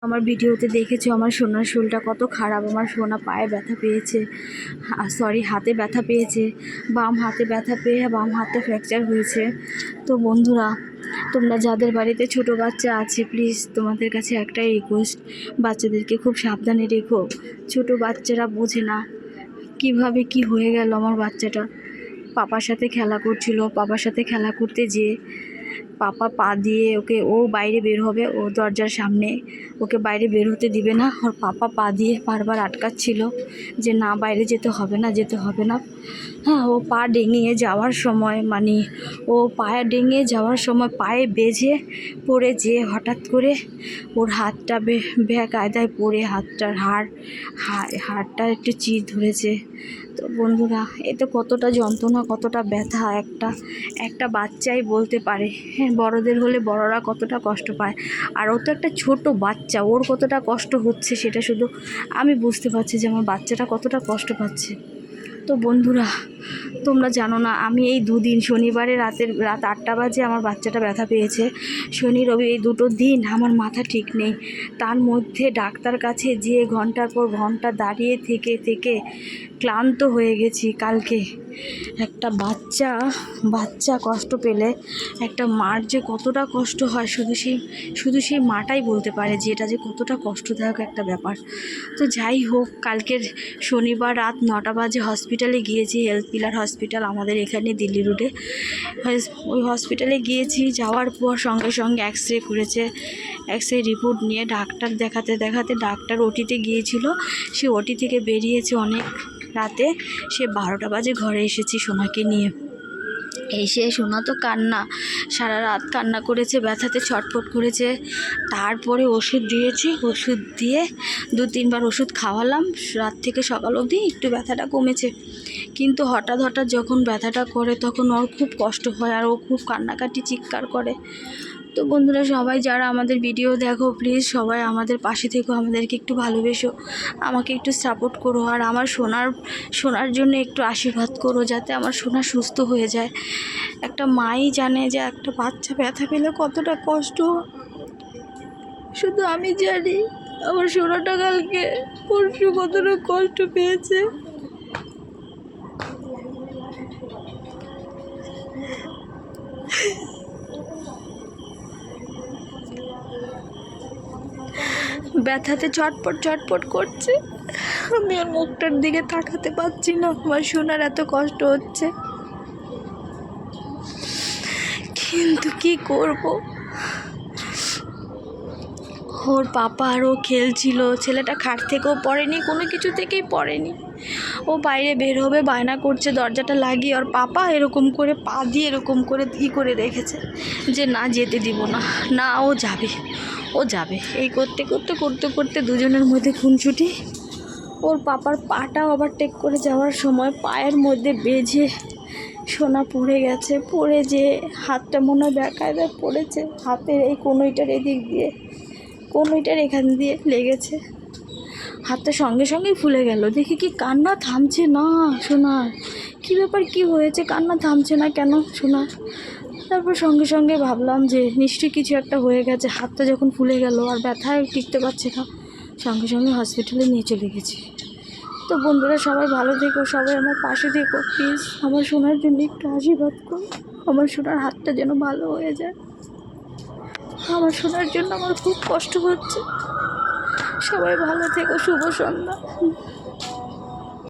আমার ভিডিওতে দেখেছো আমার সোনার শোলটা কত খারাপ। আমার সোনা পায়ে ব্যথা পেয়েছে, হাতে ব্যথা পেয়েছে, বাম হাতে ব্যথা পেয়ে বাম হাতে ফ্র্যাকচার হয়েছে। তো বন্ধুরা, তোমরা যাদের বাড়িতে ছোট বাচ্চা আছে, প্লিজ তোমাদের কাছে একটাই রিকোয়েস্ট, বাচ্চাদেরকে খুব সাবধানে রেখো। ছোট বাচ্চারা বোঝে না কিভাবে কি হয়ে গেল। আমার বাচ্চাটা পাপার সাথে খেলা করছিল, পাপার সাথে খেলা করতে যেয়ে পাপা পা দিয়ে ও বাইরে বের হবে, ও দরজার সামনে, ওকে বাইরে বের হতে দিবে না। ওর পাপা পা দিয়ে বারবার আটকাচ্ছিল যে না, বাইরে যেতে হবে না, যেতে হবে না। হ্যাঁ, ও পা ডেঙিয়ে যাওয়ার সময় পায়ে বেজে পড়ে যে হঠাৎ করে ওর হাতটা বেকায়দায় পড়ে হাতটার হাড়টা একটু চির ধরেছে। তো বন্ধুরা, এতে কতটা যন্ত্রণা, কতটা ব্যথা একটা বাচ্চাই বলতে পারে। হ্যাঁ, বড়দের হলে বড়রা কতটা কষ্ট পায়, আর ও তো একটা ছোট বাচ্চা, ওর কতটা কষ্ট হচ্ছে সেটা শুধু আমি বুঝতে পারছি যে আমার বাচ্চাটা কতটা কষ্ট পাচ্ছে। তো বন্ধুরা, তোমরা জানো না, আমি এই দুদিন, শনিবারে রাত 8টা বাজে আমার বাচ্চাটা ব্যথা পেয়েছে, শনি রবি এই দুটো দিন আমার মাথা ঠিক নেই। তার মধ্যে ডাক্তার কাছে যে ঘন্টার পর ঘন্টা দাঁড়িয়ে থেকে ক্লান্ত হয়ে গেছি। কালকে একটা বাচ্চা কষ্ট পেলে একটা মার যে কতটা কষ্ট হয় শুধু সেই মাটাই বলতে পারে যে এটা যে কতটা কষ্টদায়ক একটা ব্যাপার। তো যাই হোক, কালকের শনিবার রাত 9টা বাজে হসপিটালে গিয়েছি, হেলথ পিলার হসপিটাল আমাদের এখানে দিল্লি রোডে। ওই হসপিটালে গিয়েছি, যাওয়ার পর সঙ্গে এক্সরে করেছে। এক্সরে রিপোর্ট নিয়ে ডাক্তার দেখাতে ডাক্তার ওটিতে গিয়েছিল। সে ওটি থেকে বেরিয়েছে অনেক রাতে, সে 12টা বাজে ঘরে এসেছি সোনাকে নিয়ে। এসে সোনা তো সারা রাত কান্না করেছে, ব্যথাতে ছটফট করেছে। তারপরে ওষুধ দিয়েছি, ওষুধ দিয়ে 2-3 বার ওষুধ খাওয়ালাম। রাত থেকে সকাল অবধি একটু ব্যথাটা কমেছে, কিন্তু হঠাৎ যখন ব্যথাটা করে তখন ওর খুব কষ্ট হয়, আর ও খুব কান্নাকাটি চিৎকার করে। তো বন্ধুরা, সবাই যারা আমাদের ভিডিও দেখো, প্লিজ সবাই আমাদের পাশে থেকো, আমাদেরকে একটু ভালোবেসো, আমাকে একটু সাপোর্ট করো, আর আমার সোনার জন্য একটু আশীর্বাদ করো যাতে আমার সোনা সুস্থ হয়ে যায়। একটা মাই জানে যে একটা বাচ্চা ব্যথা পেলে কতটা কষ্ট। শুধু আমি জানি আমার সোনাটা কালকে পরশু কতটা কষ্ট পেয়েছে। ব্যথাতে ছটপট করছে, আমি ওর মুখটার দিকে তাকাতে পারছি না। আমার সোনার এত কষ্ট হচ্ছে, কিন্তু কি করব। ওর পাপা আর ও খেলছিল, ছেলেটা খাট থেকেও পড়েনি, কোনো কিছু থেকেই পড়েনি। ও বাইরে বের হবে বায়না করছে, দরজাটা লাগিয়ে ওর পাপা এরকম করে পা দিয়ে এরকম করে করে রেখেছে যে না, যেতে দিব না, ও যাবে। এই করতে দুজনের মধ্যে খুনসুটি। ওর পাপার পাটা ওভারটেক করে যাওয়ার সময় পায়ের মধ্যে বেজে সোনা পড়ে গেছে, পড়ে যে হাতটা মনে হয় বেকায়দায় পড়েছে, হাতের এই কনুইটার এখান দিয়ে লেগেছে। হাতটা সঙ্গেই ফুলে গেল। দেখি কি কান্না থামছে না সোনার, কী ব্যাপার, কি হয়েছে, কান্না থামছে না কেন সোনার। তারপর সঙ্গে ভাবলাম যে নিশ্চয়ই কিছু একটা হয়ে গেছে। হাতটা যখন ফুলে গেল আর ব্যথায় টিকতে পারছে না, সঙ্গে হসপিটালে নিয়ে চলে গেছি। তো বন্ধুরা, সবাই ভালো থেকো, সবাই আমার পাশে থেকো, প্লিজ আমার সোনার জন্য একটু আশীর্বাদ করো। আমার সোনার হাতটা যেন ভালো হয়ে যায়, আমার সোনার জন্য আমার খুব কষ্ট হচ্ছে। সবাই ভালো থেকো, শুভ সন্ধ্যা।